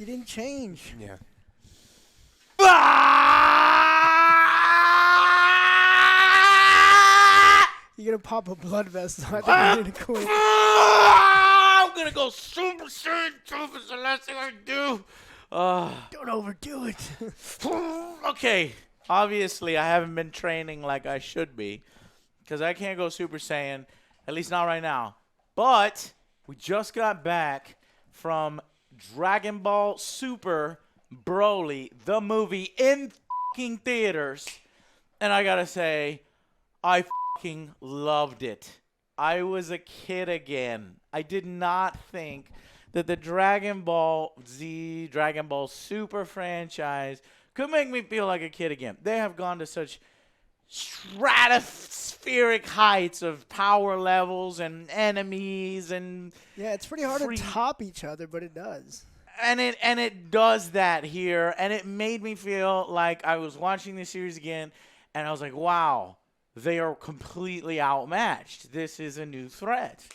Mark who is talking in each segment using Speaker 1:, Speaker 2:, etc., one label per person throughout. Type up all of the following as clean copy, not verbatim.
Speaker 1: You didn't change.
Speaker 2: Yeah.
Speaker 1: You're going to pop a blood vessel. I think you're going to quit.
Speaker 2: I'm going to go Super Saiyan 2. It's the last thing I do.
Speaker 1: Don't overdo it.
Speaker 2: Okay. Obviously, I haven't been training like I should be because I can't go Super Saiyan, at least not right now. But we just got back from Dragon Ball Super Broly, the movie in fucking theaters. And I got to say, I fucking loved it. I was a kid again. I did not think that the Dragon Ball Z, Dragon Ball Super franchise could make me feel like a kid again. They have gone to such stratospheric heights of power levels and enemies and
Speaker 1: Yeah, it's pretty hard to top each other, but it does.
Speaker 2: And it does that here, and it made me feel like I was watching the series again, and I was like, wow, they are completely outmatched. This is a new threat.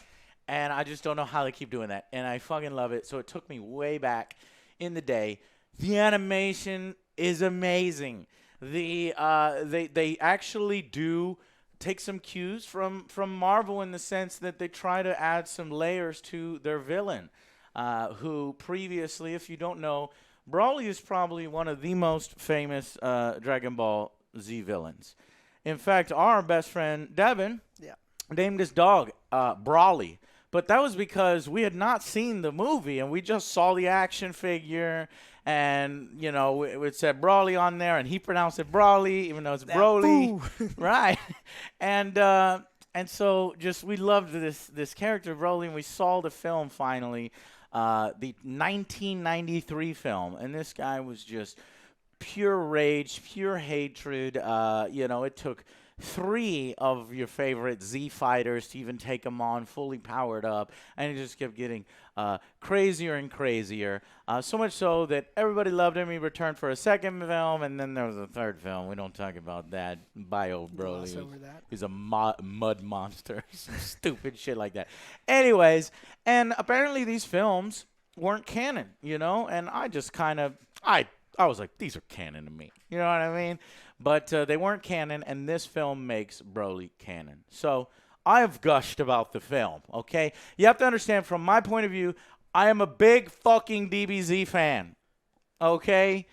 Speaker 2: And I just don't know how they keep doing that. And I fucking love it. So it took me way back in the day. The animation is amazing. They actually do take some cues from Marvel in the sense that they try to add some layers to their villain, who previously, if you don't know, Broly is probably one of the most famous Dragon Ball Z villains. In fact, our best friend, Devin, named his dog Brawly. But that was because we had not seen the movie, and we just saw the action figure, and, you know, it said Brawly on there, and he pronounced it Brawly, even though it's Broly. Right. And so just we loved this character, Broly, and we saw the film finally, the 1993 film, and this guy was just pure rage, pure hatred. You know, it took 3 of your favorite Z fighters to even take him on fully powered up, and it just kept getting crazier and crazier. So much so that everybody loved him. He returned for a second film, and then there was a third film. We don't talk about that. Bio Broly. He's a mud monster. Some stupid shit like that. Anyways, and apparently these films weren't canon, you know, and I just kind of, I was like, these are canon to me. You know what I mean? But they weren't canon, and this film makes Broly canon. So I have gushed about the film, okay? You have to understand, from my point of view, I am a big fucking DBZ fan, okay?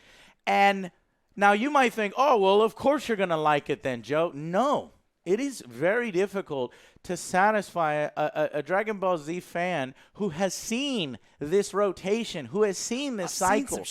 Speaker 2: And now you might think, oh, well, of course you're going to like it then, Joe. No, it is very difficult to satisfy a Dragon Ball Z fan who has seen this rotation, who has seen this cycle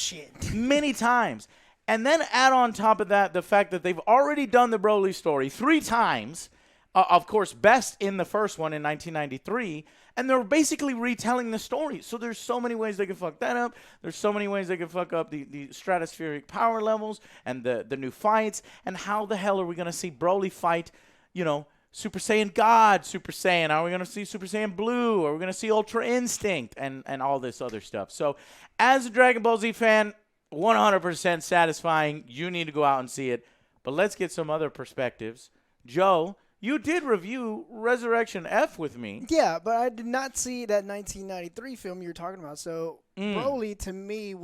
Speaker 2: many times. And then add on top of that the fact that they've already done the Broly story 3 times, of course, best in the first one in 1993, and they're basically retelling the story. So there's so many ways they can fuck that up. There's so many ways they can fuck up the stratospheric power levels and the new fights. And how the hell are we going to see Broly fight, you know, Super Saiyan God, Super Saiyan? Are we going to see Super Saiyan Blue? Are we going to see Ultra Instinct and all this other stuff? So as a Dragon Ball Z fan, 100% satisfying. You need to go out and see it. But let's get some other perspectives. Joe, you did review Resurrection F with me.
Speaker 1: Yeah, but I did not see that 1993 film you were talking about. So Broly, to me,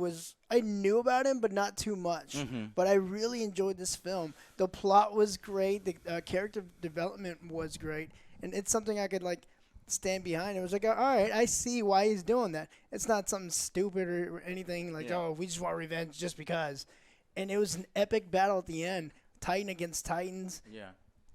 Speaker 1: I knew about him, but not too much. But I really enjoyed this film. The plot was great. The character development was great. And it's something I could, like, stand behind. It was like, all right, I see why he's doing that. It's not something stupid or anything like, oh, we just want revenge just because. And it was an epic battle at the end, Titan against Titans.
Speaker 2: Yeah,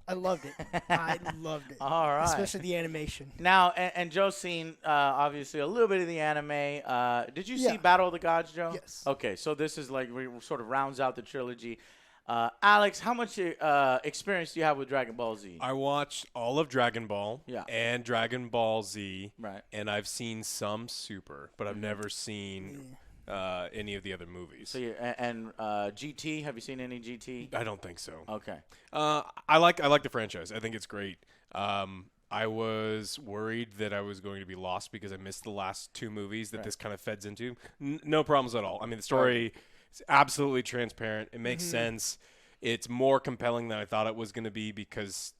Speaker 1: I loved it. I loved it.
Speaker 2: All right,
Speaker 1: especially the animation.
Speaker 2: Now, and Joe's seen obviously a little bit of the anime. Did you see Battle of the Gods, Joe?
Speaker 1: Yes.
Speaker 2: Okay, so this is like sort of rounds out the trilogy. Alex, how much experience do you have with Dragon Ball Z?
Speaker 3: I watched all of Dragon Ball and Dragon Ball Z,
Speaker 2: right?
Speaker 3: And I've seen some Super, but I've never seen any of the other movies.
Speaker 2: So GT, have you seen any GT?
Speaker 3: I don't think so.
Speaker 2: Okay.
Speaker 3: I like the franchise. I think it's great. I was worried that I was going to be lost because I missed the last 2 movies that this kind of feds into. No problems at all. I mean, the story. It's absolutely transparent. It makes sense. It's more compelling than I thought it was going to be because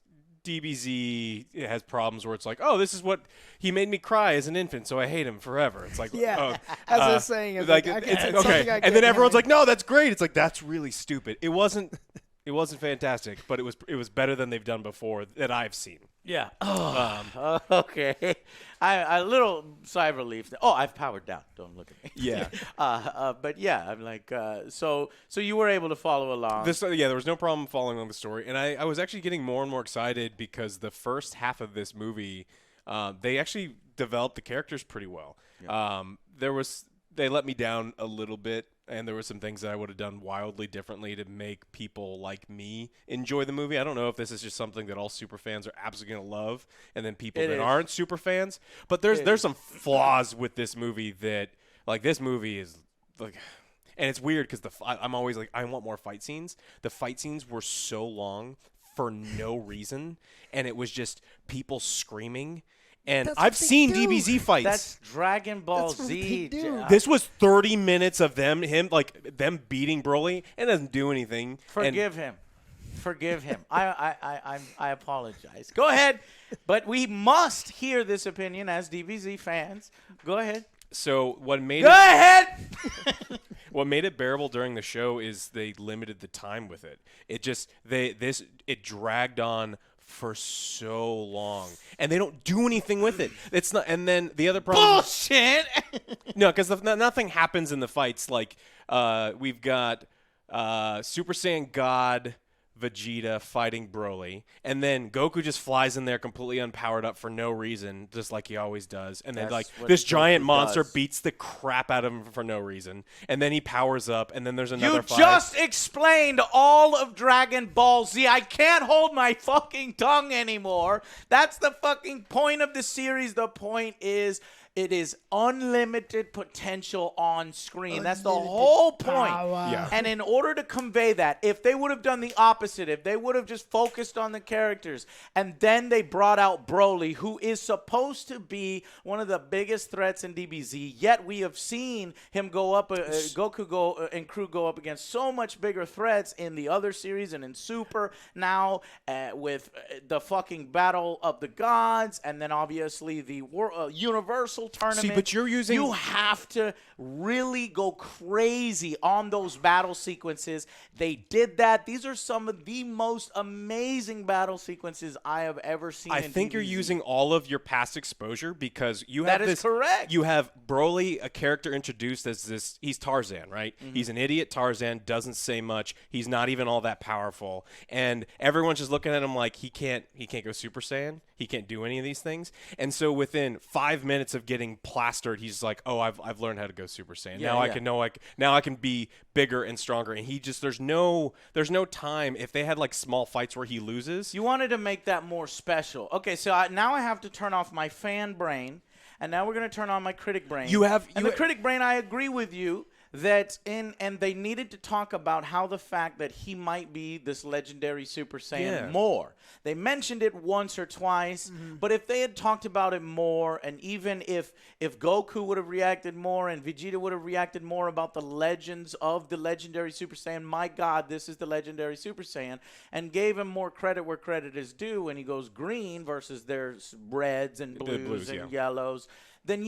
Speaker 3: DBZ has problems where it's like, oh, this is what he made me cry as an infant, so I hate him forever. It's like,
Speaker 1: Yeah, as I was saying, it's
Speaker 3: like,
Speaker 1: like,
Speaker 3: it's
Speaker 1: it's
Speaker 3: okay.
Speaker 1: something I
Speaker 3: And
Speaker 1: get
Speaker 3: then everyone's
Speaker 1: behind.
Speaker 3: like, no, that's great. It's like, that's really stupid. It wasn't fantastic, but it was better than they've done before that I've seen.
Speaker 2: Yeah. Oh, okay. I a little sigh of relief. Oh, I've powered down. Don't look at me.
Speaker 3: Yeah.
Speaker 2: But yeah, I'm like, so you were able to follow along.
Speaker 3: There was no problem following along the story, and I was actually getting more and more excited because the first half of this movie, they actually developed the characters pretty well. Yeah. They let me down a little bit, and there were some things that I would have done wildly differently to make people like me enjoy the movie. I don't know if this is just something that all super fans are absolutely going to love, and then people that aren't super fans. But there's some flaws with this movie that, like, this movie is like, and it's weird because I'm always like, I want more fight scenes. The fight scenes were so long for no reason, and it was just people screaming. And I've seen DBZ fights.
Speaker 2: That's Dragon Ball
Speaker 1: That's what
Speaker 2: Z.
Speaker 1: they do.
Speaker 3: This was 30 minutes of them beating Broly, and it doesn't do anything.
Speaker 2: Forgive him. I apologize. Go ahead, but we must hear this opinion as DBZ fans. Go ahead.
Speaker 3: So what made what made it bearable during the show is they limited the time with it. It dragged on for so long, and they don't do anything with it. It's not. And then the other problem.
Speaker 2: Bullshit.
Speaker 3: No, because nothing happens in the fights. Like we've got Super Saiyan God Vegeta fighting Broly, and then Goku just flies in there completely unpowered up for no reason, just like he always does. And then this giant monster beats the crap out of him for no reason, and then he powers up, and then there's another fight.
Speaker 2: You just explained all of Dragon Ball Z. I can't hold my fucking tongue anymore. That's the fucking point of the series. The point is, it is unlimited potential on screen. That's the whole point.
Speaker 3: Yeah.
Speaker 2: And in order to convey that, if they would have done the opposite, if they would have just focused on the characters, and then they brought out Broly, who is supposed to be one of the biggest threats in DBZ, yet we have seen him go up, Goku and crew go up against so much bigger threats in the other series and in Super now with the fucking Battle of the Gods, and then obviously the Universal Tournament.
Speaker 3: See, but you
Speaker 2: have to really go crazy on those battle sequences. They did that. These are some of the most amazing battle sequences I have ever seen.
Speaker 3: I think
Speaker 2: DBZ.
Speaker 3: you're using all of your past exposure because you
Speaker 2: That
Speaker 3: have
Speaker 2: is correct.
Speaker 3: You have Broly, a character introduced as this. He's Tarzan, right?
Speaker 2: Mm-hmm.
Speaker 3: He's an idiot Tarzan, doesn't say much. He's not even all that powerful, and everyone's just looking at him like he can't go Super Saiyan. He can't do any of these things. And so within 5 minutes of getting plastered, he's like, "Oh, I've learned how to go Super Saiyan. Now I can be bigger and stronger." And he just there's no time. If they had like small fights where he loses,
Speaker 2: You wanted to make that more special. Okay, so now I have to turn off my fan brain, and now we're going to turn on my critic brain. The critic brain, I agree with you that and they needed to talk about how the fact that he might be this legendary Super Saiyan more. They mentioned it once or twice, but if they had talked about it more, and even if Goku would have reacted more and Vegeta would have reacted more about the legends of the legendary Super Saiyan, my God, this is the legendary Super Saiyan, and gave him more credit where credit is due when he goes green versus there's reds and blues and yellows, then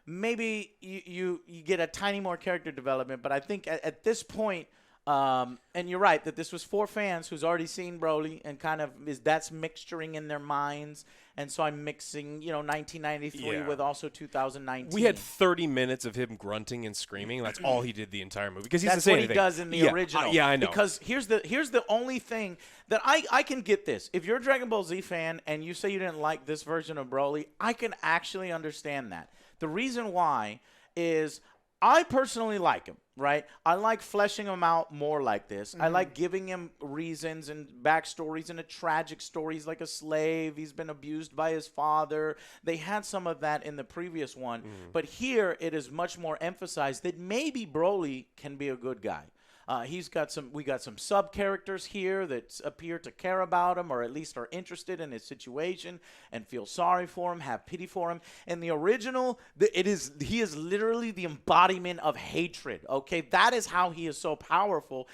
Speaker 2: maybe you get a tiny more character development. But I think at this point, and you're right that this was for fans who's already seen Broly and kind of that's mixturing in their minds. And so I'm mixing, 1993 with also 2019.
Speaker 3: We had 30 minutes of him grunting and screaming. That's all he did the entire movie because he doesn't
Speaker 2: That's
Speaker 3: say
Speaker 2: what
Speaker 3: anything.
Speaker 2: he does in the original.
Speaker 3: Yeah, I know.
Speaker 2: Because here's the only thing that I can get this. If you're a Dragon Ball Z fan and you say you didn't like this version of Broly, I can actually understand that. The reason why is I personally like him, right? I like fleshing him out more like this. I like giving him reasons and backstories and a tragic story. He's like a slave. He's been abused by his father. They had some of that in the previous one. But here it is much more emphasized that maybe Broly can be a good guy. We got some sub characters here that appear to care about him, or at least are interested in his situation and feel sorry for him, have pity for him. In the original, he is literally the embodiment of hatred. Okay, that is how he is so powerful,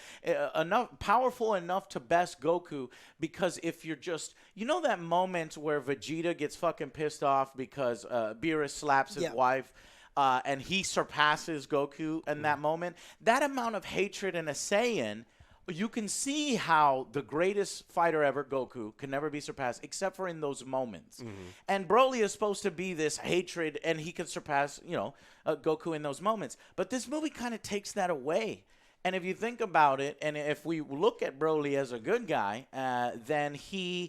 Speaker 2: powerful enough to best Goku. Because if you're just, that moment where Vegeta gets fucking pissed off because Beerus slaps his wife. And he surpasses Goku in that moment. That amount of hatred in a Saiyan, you can see how the greatest fighter ever, Goku, can never be surpassed except for in those moments. And Broly is supposed to be this hatred, and he can surpass, Goku in those moments. But this movie kind of takes that away. And if you think about it, and if we look at Broly as a good guy, then he's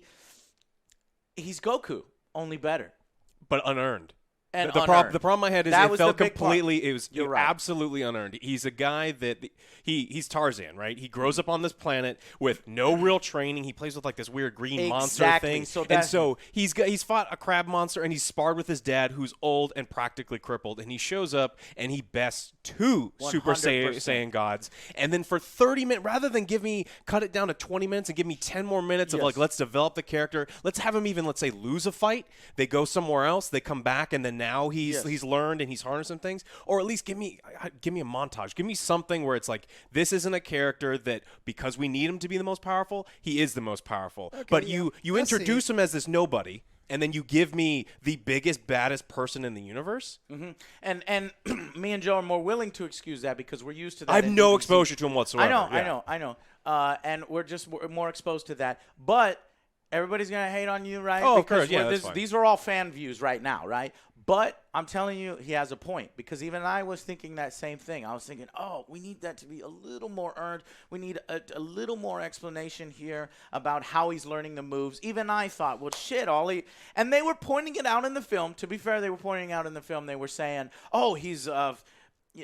Speaker 2: Goku, only better.
Speaker 3: But unearned.
Speaker 2: And
Speaker 3: the problem I had is it felt completely. It was
Speaker 2: You're right.
Speaker 3: absolutely unearned. He's a guy that he's Tarzan, right? He grows up on this planet with no real training. He plays with like this weird green monster thing, so he's fought a crab monster and he's sparred with his dad, who's old and practically crippled. And he shows up and he bests 2 Super Saiyan gods, and then for 30 minutes, rather than cut it down to 20 minutes and give me 10 more minutes of like, let's develop the character. Let's have him even, let's say, lose a fight. They go somewhere else. They come back, and then now he's learned and he's harnessed some things. Or at least give me a montage. Give me something where it's like, this isn't a character that because we need him to be the most powerful, he is the most powerful. Okay, but you introduce him as this nobody, and then you give me the biggest, baddest person in the universe.
Speaker 2: And me and Joe are more willing to excuse that because we're used to that.
Speaker 3: I have no exposure to him whatsoever.
Speaker 2: I know. And we're just more exposed to that. But everybody's going to hate on you, right?
Speaker 3: Oh, of course. Yeah, that's fine.
Speaker 2: These are all fan views right now, right? But I'm telling you, he has a point, because even I was thinking that same thing. I was thinking, we need that to be a little more earned. We need a little more explanation here about how he's learning the moves. Even I thought, well, shit, and they were pointing it out in the film. To be fair, they were pointing out in the film. They were saying,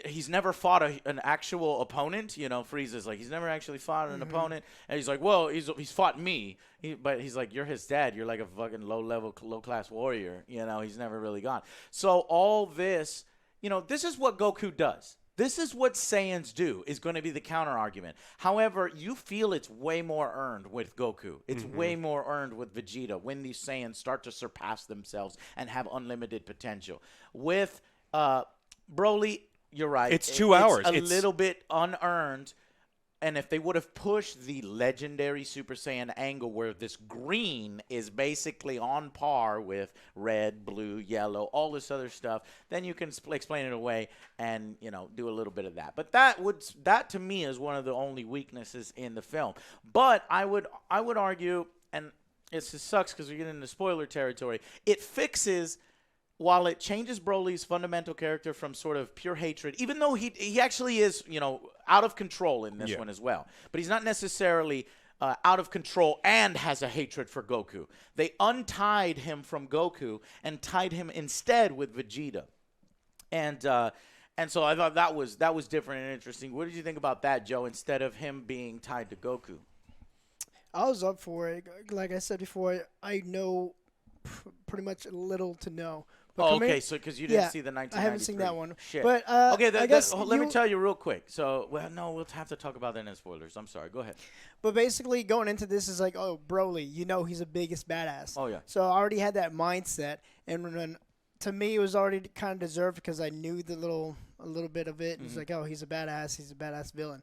Speaker 2: he's never fought an actual opponent. Frieza's like, he's never actually fought an opponent. And he's like, well, he's fought me. But he's like, you're his dad. You're like a fucking low-class warrior. He's never really gone. So all this, this is what Goku does. This is what Saiyans do, is going to be the counter-argument. However, you feel it's way more earned with Goku. It's way more earned with Vegeta when these Saiyans start to surpass themselves and have unlimited potential. With Broly, you're right.
Speaker 3: It's 2 hours.
Speaker 2: It's a little bit unearned. And if they would have pushed the legendary Super Saiyan angle where this green is basically on par with red, blue, yellow, all this other stuff, then you can explain it away and, do a little bit of that. But that to me is one of the only weaknesses in the film. But I would argue, and it just sucks because we're getting into spoiler territory, it fixes. While it changes Broly's fundamental character from sort of pure hatred, even though he actually is, out of control in this one as well. But he's not necessarily out of control and has a hatred for Goku. They untied him from Goku and tied him instead with Vegeta. And so I thought that was different and interesting. What did you think about that, Joe, instead of him being tied to Goku?
Speaker 1: I was up for it. Like I said before, I know pretty much little to know.
Speaker 2: Okay, so because you didn't see the 1993.
Speaker 1: I haven't seen that one.
Speaker 2: Shit.
Speaker 1: But
Speaker 2: I guess let me tell you real quick. So, we'll have to talk about that in spoilers. I'm sorry. Go ahead.
Speaker 1: But basically, going into this is like, Broly, he's the biggest badass.
Speaker 2: Oh, yeah.
Speaker 1: So I already had that mindset, and to me, it was already kind of deserved because I knew a little bit of it. It's like, he's a badass villain,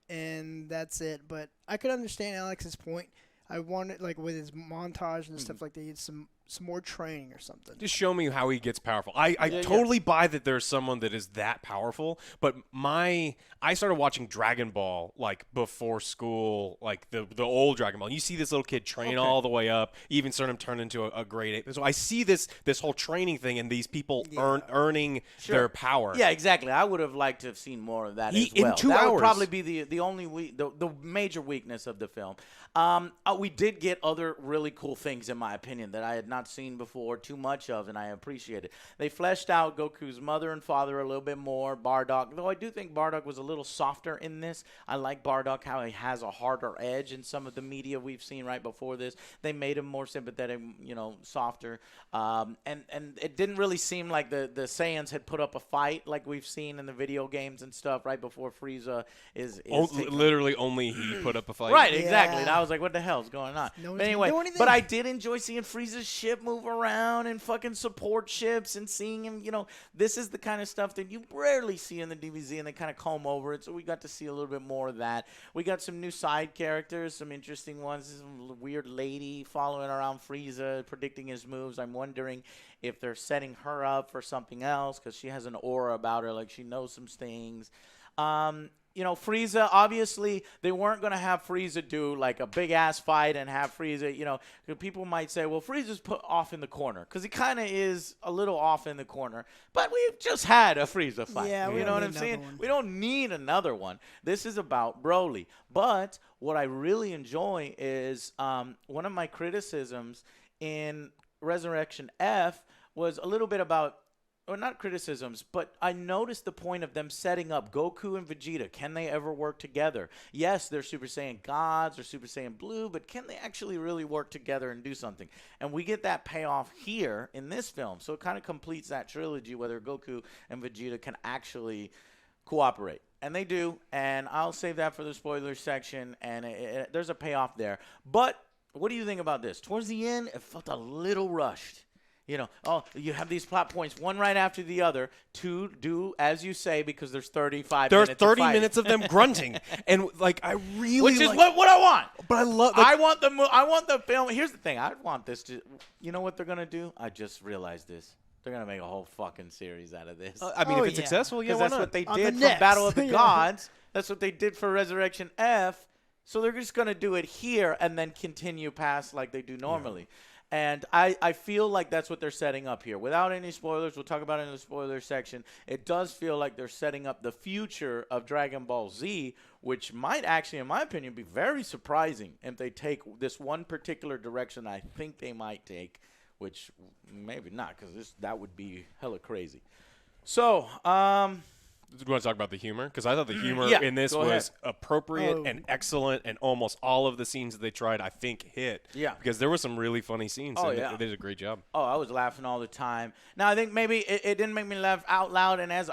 Speaker 1: and that's it. But I could understand Alex's point. I wanted, like, with his montage and stuff like that, he had some more training or something.
Speaker 3: Just show me how he gets powerful. I totally buy that there's someone that is that powerful, but I started watching Dragon Ball, like, before school, like, the old Dragon Ball. And you see this little kid train all the way up, even start him turn into a grade 8. So I see this whole training thing and these people earning their power.
Speaker 2: Yeah, exactly. I would have liked to have seen more of that as well.
Speaker 3: In 2
Speaker 2: that
Speaker 3: hours.
Speaker 2: Would probably be the only the major weakness of the film. We did get other really cool things, in my opinion, that I had not seen before too much of, and I appreciate it. They fleshed out Goku's mother and father a little bit more. Bardock, though I do think Bardock was a little softer in this. I like Bardock, how he has a harder edge in some of the media we've seen right before this. They made him more sympathetic, softer. And it didn't really seem like the Saiyans had put up a fight like we've seen in the video games and stuff right before Frieza is
Speaker 3: literally only he put up a fight.
Speaker 2: Right, exactly. And I was like, what the hell's going on?
Speaker 1: No one
Speaker 2: But
Speaker 1: can
Speaker 2: anyway,
Speaker 1: do anything.
Speaker 2: but I did enjoy seeing Frieza's ship move around and fucking support ships and seeing him, this is the kind of stuff that you rarely see in the DBZ, and they kind of comb over it. So we got to see a little bit more of that. We got some new side characters, some interesting ones. Some weird lady following around Frieza, predicting his moves. I'm wondering if they're setting her up for something else because she has an aura about her, like she knows some things. Frieza, obviously, they weren't going to have Frieza do like a big-ass fight and have Frieza, people might say, well, Frieza's put off in the corner because he kind of is a little off in the corner. But we've just had a Frieza fight.
Speaker 1: Yeah,
Speaker 2: you know what I'm saying? We don't need another one. This is about Broly. But what I really enjoy is one of my criticisms in Resurrection F was a little bit about, or not criticisms, but I noticed the point of them setting up Goku and Vegeta. Can they ever work together? Yes, they're Super Saiyan gods or Super Saiyan Blue, but can they actually really work together and do something? And we get that payoff here in this film. So it kind of completes that trilogy, whether Goku and Vegeta can actually cooperate. And they do, and I'll save that for the spoiler section, and there's a payoff there. But what do you think about this? Towards the end, it felt a little rushed. You have these plot points, one right after the other, to do, as you say, because there's 35 minutes of
Speaker 3: 30 minutes of them grunting. And, I really
Speaker 2: Which is what I want.
Speaker 3: But I love...
Speaker 2: I want the film. Here's the thing. I want this to... You know what they're going to do? I just realized this. They're going to make a whole fucking series out of this.
Speaker 3: if it's successful, yeah, why
Speaker 2: that's
Speaker 3: not?
Speaker 2: what they
Speaker 1: On
Speaker 2: did
Speaker 1: the
Speaker 2: for
Speaker 1: next.
Speaker 2: Battle of the Gods. That's what they did for Resurrection F. So they're just going to do it here and then continue past like they do normally. Yeah. And I feel like that's what they're setting up here. Without any spoilers, we'll talk about it in the spoiler section. It does feel like they're setting up the future of Dragon Ball Z, which might actually, in my opinion, be very surprising if they take this one particular direction I think they might take, which maybe not, because that would be hella crazy. So,
Speaker 3: do you want to talk about the humor? Because I thought the humor in this was appropriate and excellent, and almost all of the scenes that they tried, I think, hit.
Speaker 2: Yeah.
Speaker 3: Because there were some really funny scenes, and they did a great job.
Speaker 2: Oh, I was laughing all the time. Now, I think maybe it didn't make me laugh out loud and as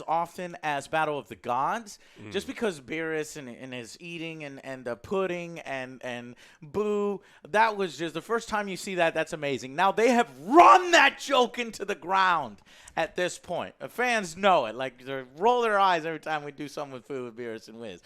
Speaker 2: often as Battle of the Gods, just because Beerus and his eating and the pudding and Boo, that was just the first time you see that, that's amazing. Now, they have run that joke into the ground at this point. The fans know it. Like, they roll their eyes every time we do something with food with Beerus and Wiz.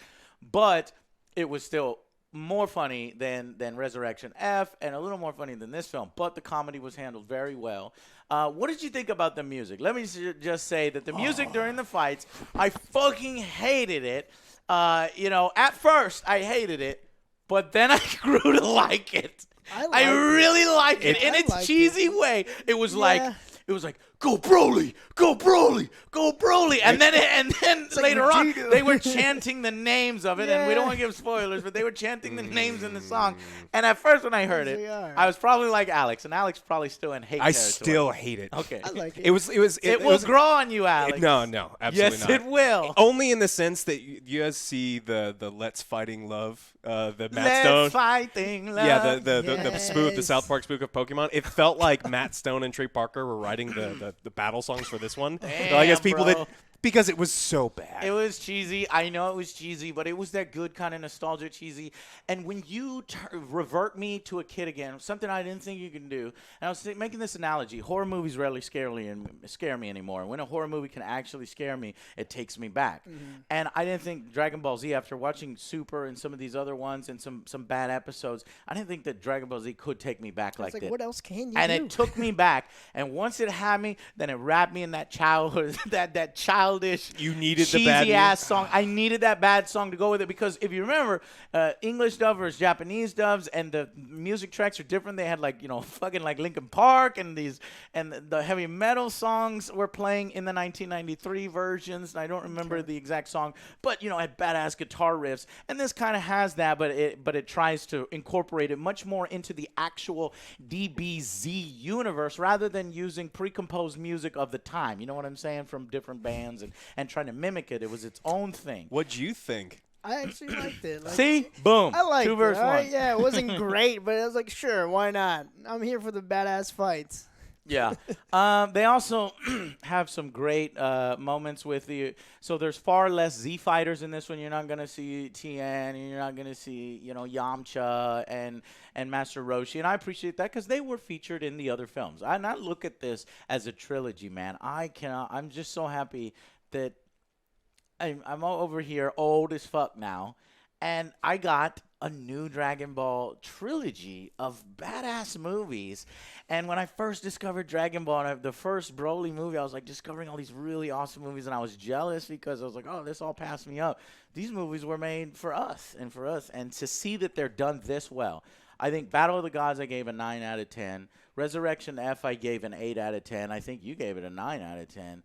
Speaker 2: But it was still more funny than Resurrection F and a little more funny than this film. But the comedy was handled very well. What did you think about the music? Let me just say that the music during the fights, I fucking hated it. At first, I hated it. But then I grew to like it. I really like it. In its cheesy way. It was like... It was like, go Broly, go Broly, go Broly. And then later on, they were chanting the names of it. And we don't want to give spoilers, but they were chanting the names in the song. And at first when I heard it, I was probably like Alex. And Alex probably still in hate territory.
Speaker 3: I still hate it.
Speaker 2: Okay.
Speaker 1: I like it.
Speaker 2: It will grow on you, Alex.
Speaker 3: No, absolutely not.
Speaker 2: Yes, it will.
Speaker 3: Only in the sense that you guys see the Let's Fighting Love, the Matt Stone.
Speaker 2: Let's Fighting Love.
Speaker 3: Yeah, the spoof, the South Park spoof of Pokemon. It felt like Matt Stone and Trey Parker were writing the battle songs for this one.
Speaker 2: Damn,
Speaker 3: I guess people because it was so bad.
Speaker 2: It was cheesy. I know it was cheesy, but it was that good kind of nostalgia cheesy. And when you revert me to a kid again, something I didn't think you can do, and I was making this analogy, horror movies rarely scare me anymore. When a horror movie can actually scare me, it takes me back. And I didn't think Dragon Ball Z, after watching Super and some of these other ones and some bad episodes, I didn't think that Dragon Ball Z could take me back like that.
Speaker 1: What else can you
Speaker 2: and
Speaker 1: do?
Speaker 2: It took me back. And once it had me, then it wrapped me in that childhood, that childhood childish,
Speaker 3: You needed the
Speaker 2: cheesy
Speaker 3: bad
Speaker 2: ass song. I needed that bad song to go with it because if you remember, English dub versus Japanese dubs and the music tracks are different. They had like fucking like Linkin Park and the heavy metal songs were playing in the 1993 versions. And I don't remember the exact song, but had badass guitar riffs. And this kind of has that, but it tries to incorporate it much more into the actual DBZ universe rather than using pre-composed music of the time. You know what I'm saying? From different bands and trying to mimic it. It was its own thing.
Speaker 3: What'd you think?
Speaker 1: I actually liked it. Like,
Speaker 2: See? Boom.
Speaker 1: I liked
Speaker 2: 2 verse
Speaker 1: it.
Speaker 2: 1.
Speaker 1: Yeah, it wasn't great, but I was like, sure, why not? I'm here for the badass fights.
Speaker 2: Yeah. They also have some great moments with the. So there's far less Z fighters in this one. You're not gonna see Tien, and you're not gonna see Yamcha and Master Roshi, and I appreciate that because they were featured in the other films. I not look at this as a trilogy, man. I'm just so happy that I'm over here old as fuck now, and I got a new Dragon Ball trilogy of badass movies. And when I first discovered Dragon Ball, the first Broly movie, I was like discovering all these really awesome movies, and I was jealous because I was like, oh, this all passed me up. These movies were made for us, and to see that they're done this well. I think Battle of the Gods I gave a 9 out of 10. Resurrection F I gave an 8 out of 10. I think you gave it a 9 out of 10.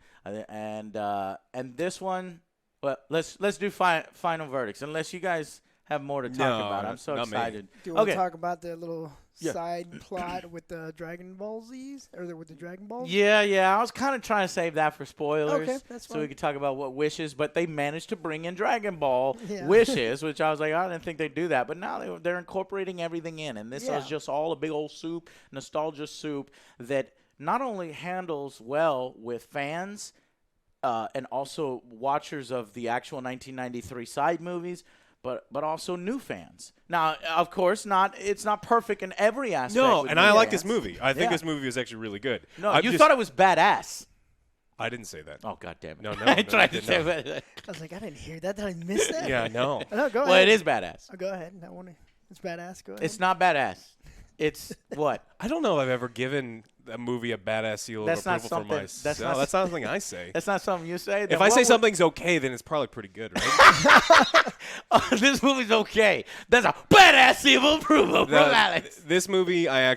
Speaker 2: And this one, well, let's do final verdicts, unless you guys have more to talk about. I'm so excited.
Speaker 1: Do you want to talk about the little side plot with the Dragon Ball Zs? Or with the Dragon Balls?
Speaker 2: Yeah. I was kind of trying to save that for spoilers.
Speaker 1: Okay, that's fine.
Speaker 2: So we could talk about what wishes, but they managed to bring in Dragon Ball wishes, which I was like, I didn't think they'd do that. But now they're incorporating everything in. And this was just all a big old soup, nostalgia soup that not only handles well with fans and also watchers of the actual 1993 side movies, but also new fans. Now, of course, it's not perfect in every aspect.
Speaker 3: No, and I like this movie. I think this movie is actually really good.
Speaker 2: No, you thought it was badass.
Speaker 3: I didn't say that.
Speaker 2: Oh, God damn it.
Speaker 3: No,
Speaker 2: I tried to say that.
Speaker 1: I was like, I didn't hear that. Did I miss that?
Speaker 3: Yeah, no.
Speaker 1: No, go ahead.
Speaker 2: Well, it is badass.
Speaker 1: Oh, go ahead. It's badass. Go ahead.
Speaker 2: It's not badass. It's what?
Speaker 3: I don't know if I've ever given a movie a badass seal of approval for myself. That's not something I say.
Speaker 2: That's not something you say?
Speaker 3: If I say something's okay, then it's probably pretty good, right?
Speaker 2: This movie's okay. That's a badass seal of approval from Alex.
Speaker 3: This movie I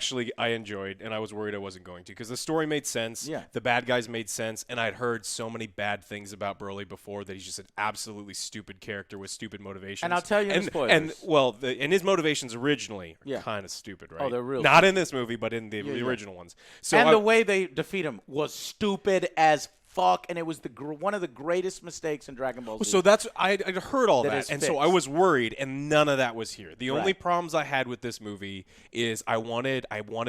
Speaker 3: enjoyed, and I was worried I wasn't going to because the story made sense.
Speaker 2: Yeah.
Speaker 3: The bad guys made sense, and I'd heard so many bad things about Broly before that he's just an absolutely stupid character with stupid motivations.
Speaker 2: And I'll tell you in spoilers.
Speaker 3: And his motivations originally are kind of stupid, right?
Speaker 2: Oh, they're real.
Speaker 3: Not in this movie, but in the original ones. So
Speaker 2: and the way they defeat him was stupid as fuck, and it was one of the greatest mistakes in Dragon Ball Z.
Speaker 3: So that's I heard all that, and
Speaker 2: fixed.
Speaker 3: so I was worried, and none of that was here. The only
Speaker 2: Right.
Speaker 3: problems I had with this movie is I wanted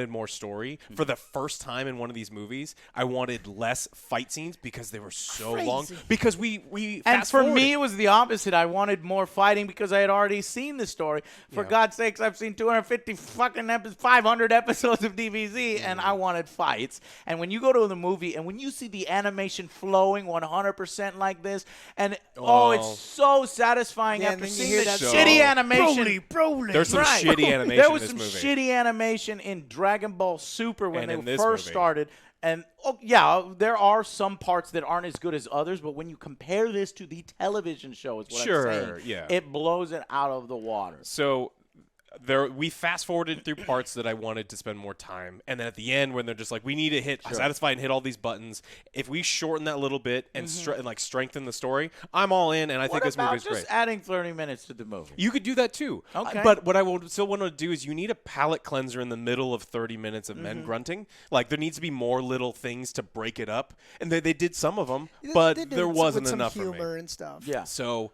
Speaker 3: more story. For the first time in one of these movies, I wanted less fight scenes because they were so long. Because we
Speaker 2: and
Speaker 3: fast
Speaker 2: for
Speaker 3: forwarded.
Speaker 2: me, it was the opposite. I wanted more fighting because I had already seen the story. For God's sakes, I've seen 250 fucking 500 episodes of DBZ, and I wanted fights. And when you go to the movie and when you see the animation flowing 100% like this, and it's so satisfying after seeing the shitty animation.
Speaker 1: Broly.
Speaker 3: There's some shitty animation
Speaker 2: There was
Speaker 3: in
Speaker 2: some
Speaker 3: this movie.
Speaker 2: shitty animation in Dragon Ball Super when
Speaker 3: And in
Speaker 2: they
Speaker 3: this
Speaker 2: first
Speaker 3: movie.
Speaker 2: started. And there are some parts that aren't as good as others, but when you compare this to the television show, is what I'm saying, it blows it out of the water.
Speaker 3: So we fast forwarded through parts that I wanted to spend more time, and then at the end when they're just like, we need to satisfy and hit all these buttons. If we shorten that little bit and strengthen the story, I'm all in, and I think this movie's great.
Speaker 2: What about just adding 30 minutes to the movie?
Speaker 3: You could do that too.
Speaker 2: Okay.
Speaker 3: But what I would still want to do is you need a palate cleanser in the middle of 30 minutes of men grunting. Like there needs to be more little things to break it up, and they did some of them, but there wasn't enough for me.
Speaker 1: Humor and stuff.
Speaker 2: Yeah.
Speaker 3: So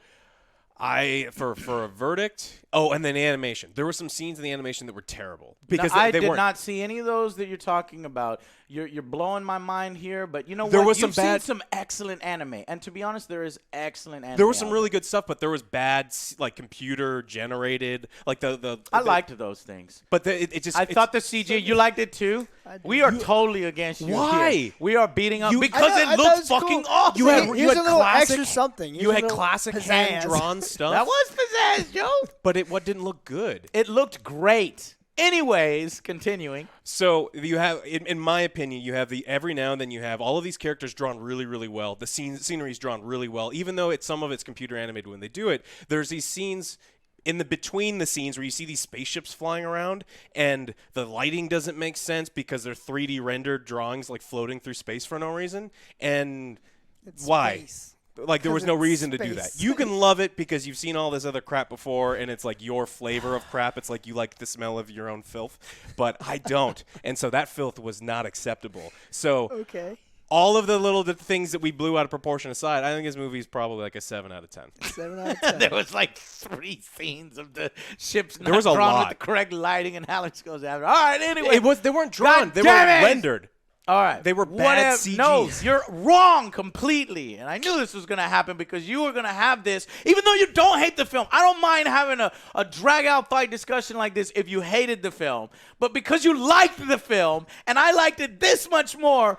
Speaker 3: for a verdict. Oh, and then animation. There were some scenes in the animation that were terrible because
Speaker 2: I
Speaker 3: they
Speaker 2: did
Speaker 3: weren't.
Speaker 2: not see any of those that you're talking about. You're blowing my mind here, but you know
Speaker 3: There
Speaker 2: what?
Speaker 3: was
Speaker 2: You've
Speaker 3: some
Speaker 2: seen some excellent anime, and to be honest, there is excellent anime.
Speaker 3: There was some
Speaker 2: out
Speaker 3: really good stuff, but there was bad, like computer generated, like
Speaker 2: I liked those things.
Speaker 3: But it just.
Speaker 2: I thought the CG. You liked it too. We are totally against you.
Speaker 3: Why?
Speaker 2: Here. We are beating up because
Speaker 1: I
Speaker 2: it
Speaker 1: thought
Speaker 2: looked
Speaker 1: was
Speaker 2: fucking
Speaker 1: cool.
Speaker 2: awesome.
Speaker 3: You had
Speaker 1: Here's a little
Speaker 3: classic
Speaker 1: extra something.
Speaker 3: You
Speaker 1: Here's a
Speaker 3: had
Speaker 1: little
Speaker 3: classic
Speaker 1: pizzazz.
Speaker 3: hand drawn stuff.
Speaker 2: That was pizzazz, Joe.
Speaker 3: But what didn't look good?
Speaker 2: It looked great. Anyways, continuing.
Speaker 3: So you have, in my opinion, you have every now and then you have all of these characters drawn really, really well. The scenery is drawn really well, even though some of it's computer animated when they do it. There's these scenes between the scenes where you see these spaceships flying around, and the lighting doesn't make sense because they're 3D rendered drawings like floating through space for no reason. And
Speaker 1: It's
Speaker 3: why?
Speaker 1: space.
Speaker 3: Like, there was no reason to do that.
Speaker 1: space.
Speaker 3: You can love it because you've seen all this other crap before, and it's like your flavor of crap. It's like you like the smell of your own filth, but I don't. And so that filth was not acceptable. So
Speaker 1: Okay.
Speaker 3: all of the little things that we blew out of proportion aside, I think this movie is probably like a 7 out of 10.
Speaker 1: 7 out of 10.
Speaker 2: There was like 3 scenes of the ships not
Speaker 3: There was a
Speaker 2: drawn
Speaker 3: lot.
Speaker 2: with the correct lighting, and Alex goes after. All right, anyway.
Speaker 3: They weren't drawn.
Speaker 2: God
Speaker 3: They were
Speaker 2: damn it!
Speaker 3: rendered.
Speaker 2: All right.
Speaker 3: They were bad CGs.
Speaker 2: No, you're wrong completely. And I knew this was going to happen because you were going to have this. Even though you don't hate the film, I don't mind having a drag-out fight discussion like this if you hated the film. But because you liked the film, and I liked it this much more,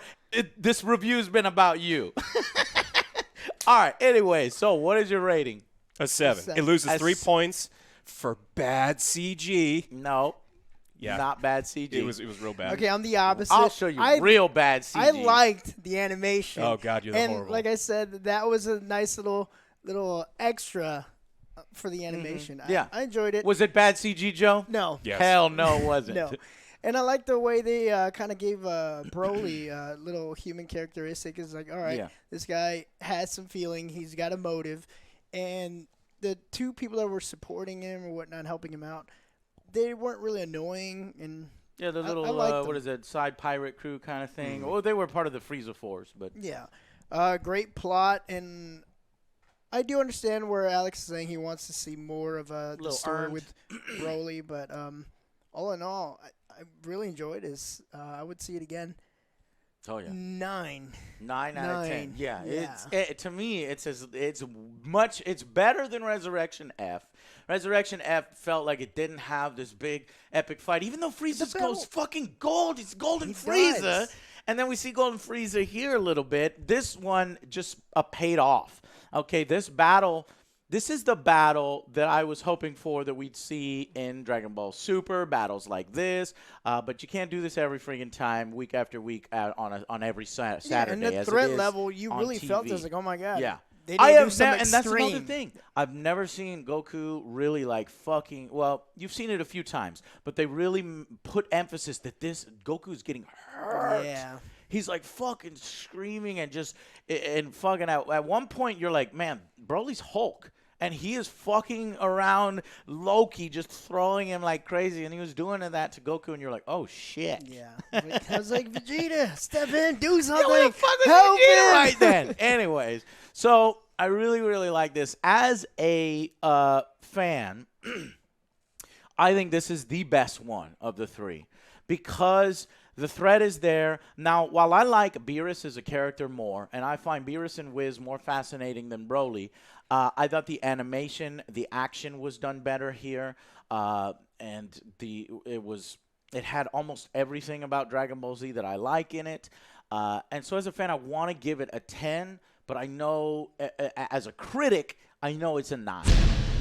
Speaker 2: this review's been about you. All right. Anyway, so what is your rating?
Speaker 3: A 7. It loses 3 points for bad CG.
Speaker 2: No.
Speaker 3: Yeah.
Speaker 2: Not bad CG.
Speaker 3: It was real bad.
Speaker 1: Okay, I'm the opposite.
Speaker 2: I'll show you real bad CG.
Speaker 1: I liked the animation.
Speaker 3: Oh, God, you're
Speaker 1: and
Speaker 3: horrible.
Speaker 1: like I said, that was a nice little extra for the animation.
Speaker 2: Yeah.
Speaker 1: I enjoyed it.
Speaker 2: Was it bad CG, Joe?
Speaker 1: No.
Speaker 3: Yes.
Speaker 2: Hell no, it wasn't.
Speaker 1: No. And I like the way they kind of gave Broly a little human characteristic. It's like, all right,
Speaker 2: Yeah.
Speaker 1: this guy has some feeling. He's got a motive. And the 2 people that were supporting him or whatnot, helping him out, they weren't really annoying. And
Speaker 2: Yeah, the
Speaker 1: I
Speaker 2: little,
Speaker 1: liked them.
Speaker 2: what is it, side pirate crew kind of thing. Well, they were part of the Frieza Force, but.
Speaker 1: yeah, great plot. And I do understand where Alex is saying he wants to see more of the
Speaker 2: Little
Speaker 1: story
Speaker 2: earned.
Speaker 1: with Broly. But all in all, I really enjoyed this. I would see it again.
Speaker 2: Oh, yeah.
Speaker 1: 9.
Speaker 2: 9 out of 10.
Speaker 1: 9.
Speaker 2: Yeah.
Speaker 1: Yeah.
Speaker 2: To me, it's better than Resurrection F. Resurrection F felt like it didn't have this big epic fight, even though Frieza goes fucking gold. It's Golden
Speaker 1: He
Speaker 2: Frieza.
Speaker 1: does.
Speaker 2: And then we see Golden Frieza here a little bit. This one just paid off. Okay, this is the battle that I was hoping for that we'd see in Dragon Ball Super, battles like this. But you can't do this every freaking time, week after week, on every Saturday.
Speaker 1: Yeah, and the
Speaker 2: as it
Speaker 1: threat
Speaker 2: is
Speaker 1: level, you
Speaker 2: on
Speaker 1: really felt it.
Speaker 2: TV.
Speaker 1: I was like, oh my god.
Speaker 2: Yeah.
Speaker 1: They
Speaker 2: I
Speaker 1: didn't do
Speaker 2: have
Speaker 1: some
Speaker 2: and that's another
Speaker 1: extreme.
Speaker 2: thing. I've never seen Goku really like fucking. Well, you've seen it a few times, but they really put emphasis that this Goku's getting hurt.
Speaker 1: Yeah.
Speaker 2: He's like fucking screaming and just and fucking out. At one point, you're like, man, Broly's Hulk. And he is fucking around Loki, just throwing him like crazy. And he was doing that to Goku, and you're like, oh, shit.
Speaker 1: Yeah. I was like, Vegeta, step in, do something.
Speaker 2: What the fuck was
Speaker 1: Help
Speaker 2: Vegeta
Speaker 1: him.
Speaker 2: right then? Anyways, so I really, really like this. As a fan, I think this is the best one of the 3 because the threat is there. Now, while I like Beerus as a character more, and I find Beerus and Wiz more fascinating than Broly, I thought the animation, the action was done better here, and it had almost everything about Dragon Ball Z that I like in it. And so as a fan, I want to give it a 10, but I know as a critic, I know it's a 9.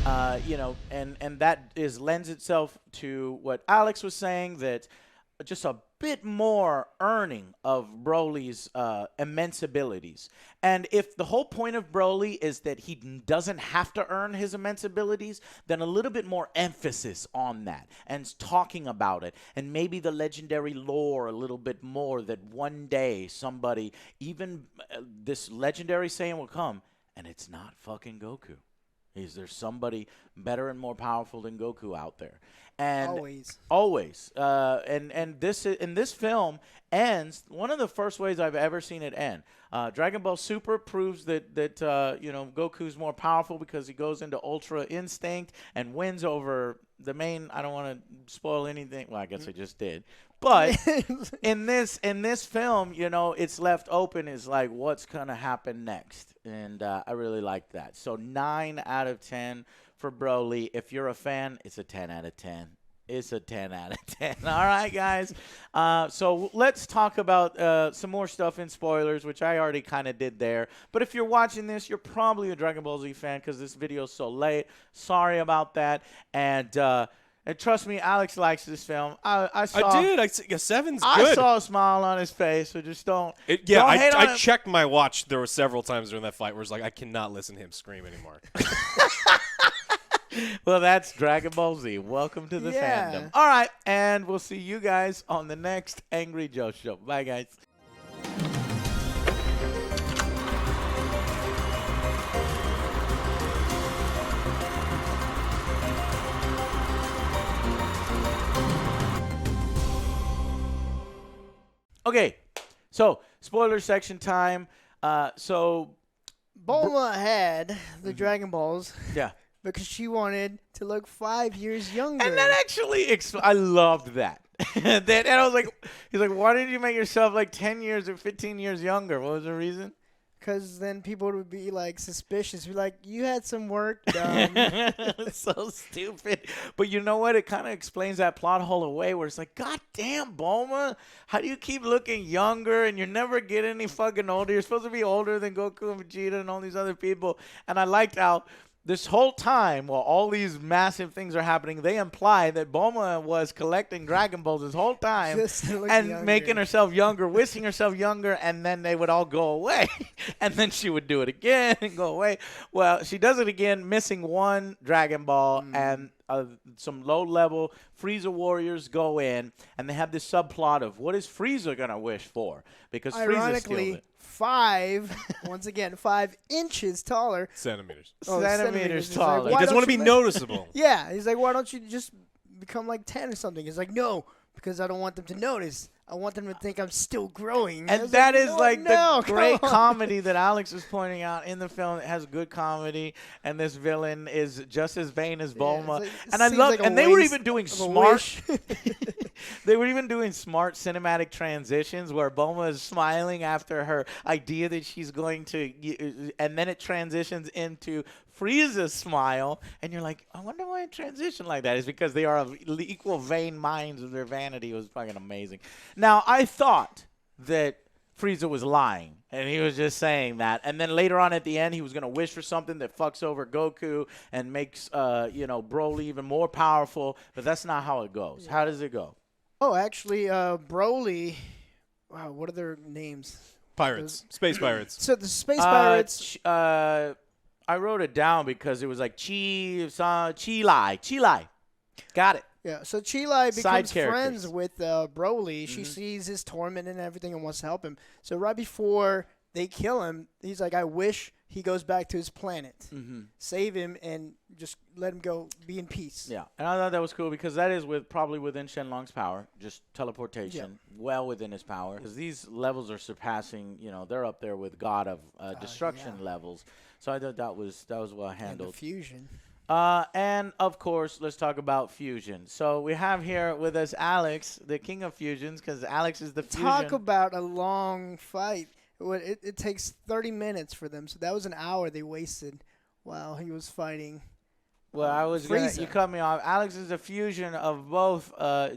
Speaker 2: And that lends itself to what Alex was saying, that just a bit more earning of Broly's immense abilities. And if the whole point of Broly is that he doesn't have to earn his immense abilities, then a little bit more emphasis on that and talking about it. And maybe the legendary lore a little bit more, that one day somebody, even this legendary Saiyan will come, and it's not fucking Goku. Is there somebody better and more powerful than Goku out there? And always. And this film ends one of the first ways I've ever seen it end. Dragon Ball Super proves that Goku's more powerful because he goes into Ultra Instinct and wins over the main. I don't want to spoil anything. Well, I guess I just did. But in this film, it's left open. Is like what's gonna happen next, and I really like that. So 9 out of 10 for Broly. If you're a fan, it's a 10 out of 10. It's a 10 out of 10. All right, guys. So let's talk about some more stuff in spoilers, which I already kind of did there. But if you're watching this, you're probably a Dragon Ball Z fan because this video is so late. Sorry about that. And And trust me, Alex likes this film. I saw.
Speaker 3: I did. Yeah, 7's good.
Speaker 2: I saw a smile on his face, so just don't.
Speaker 3: I checked my watch. There were several times during that fight where it's like, I cannot listen to him scream anymore.
Speaker 2: Well, that's Dragon Ball Z. Welcome to the fandom. All right, and we'll see you guys on the next Angry Joe Show. Bye, guys. Okay, so spoiler section time. So
Speaker 1: Bulma had the Dragon Balls.
Speaker 2: Yeah.
Speaker 1: Because she wanted to look 5 years younger.
Speaker 2: And that actually, I loved that. And I was like, he's like, why did you make yourself like 10 years or 15 years younger? What was the reason?
Speaker 1: Because then people would be like suspicious. Be like, you had some work done.
Speaker 2: So stupid. But you know what? It kind of explains that plot hole away where it's like, God damn, Bulma, how do you keep looking younger and you never get any fucking older? You're supposed to be older than Goku and Vegeta and all these other people. And I liked how this whole time, while all these massive things are happening, they imply that Bulma was collecting Dragon Balls this whole time and younger. Making herself younger, wishing herself younger, and then they would all go away. And then she would do it again and go away. Well, she does it again, missing one Dragon Ball, and some low-level Frieza warriors go in, and they have this subplot of what is Frieza going to wish for? Because Frieza steals it.
Speaker 1: 5 inches taller.
Speaker 3: Centimeters.
Speaker 1: Oh,
Speaker 2: centimeters taller.
Speaker 3: He doesn't want to be noticeable.
Speaker 1: Yeah, he's like, why don't you just become like 10 or something? He's like, no, because I don't want them to notice. I want them to think I'm still growing.
Speaker 2: And that is the great comedy that Alex is pointing out in the film. It has good comedy, and this villain is just as vain as Bulma. And I love, and they were even doing smart. They were even doing smart cinematic transitions where Bulma is smiling after her idea that she's going to, and then it transitions into Frieza's smile, and you're like, I wonder why it transitioned like that. It's because they are of equal vain minds of their vanity. It was fucking amazing. Now, I thought that Frieza was lying, and he was just saying that. And then later on at the end, he was going to wish for something that fucks over Goku and makes, Broly even more powerful. But that's not how it goes. How does it go?
Speaker 1: Oh, actually, Broly, wow, what are their names?
Speaker 3: Pirates. Space pirates.
Speaker 1: So the space pirates.
Speaker 2: I wrote it down because it was like Chi-Lai. Got it.
Speaker 1: Yeah, so Chi-Lai becomes friends with Broly. She sees his torment and everything and wants to help him. So right before they kill him, he's like, I wish he goes back to his planet. Save him and just let him go, be in peace.
Speaker 2: Yeah, and I thought that was cool because that is probably within Shenlong's power, just teleportation, well within his power. Because these levels are surpassing, they're up there with God of Destruction levels. So I thought that was well handled.
Speaker 1: And the fusion.
Speaker 2: And, of course, let's talk about fusion. So we have here with us Alex, the king of fusions, because Alex is the fusion.
Speaker 1: Talk about a long fight. It takes 30 minutes for them. So that was an hour they wasted while he was fighting.
Speaker 2: Well, I was you cut me off. Alex is a fusion of both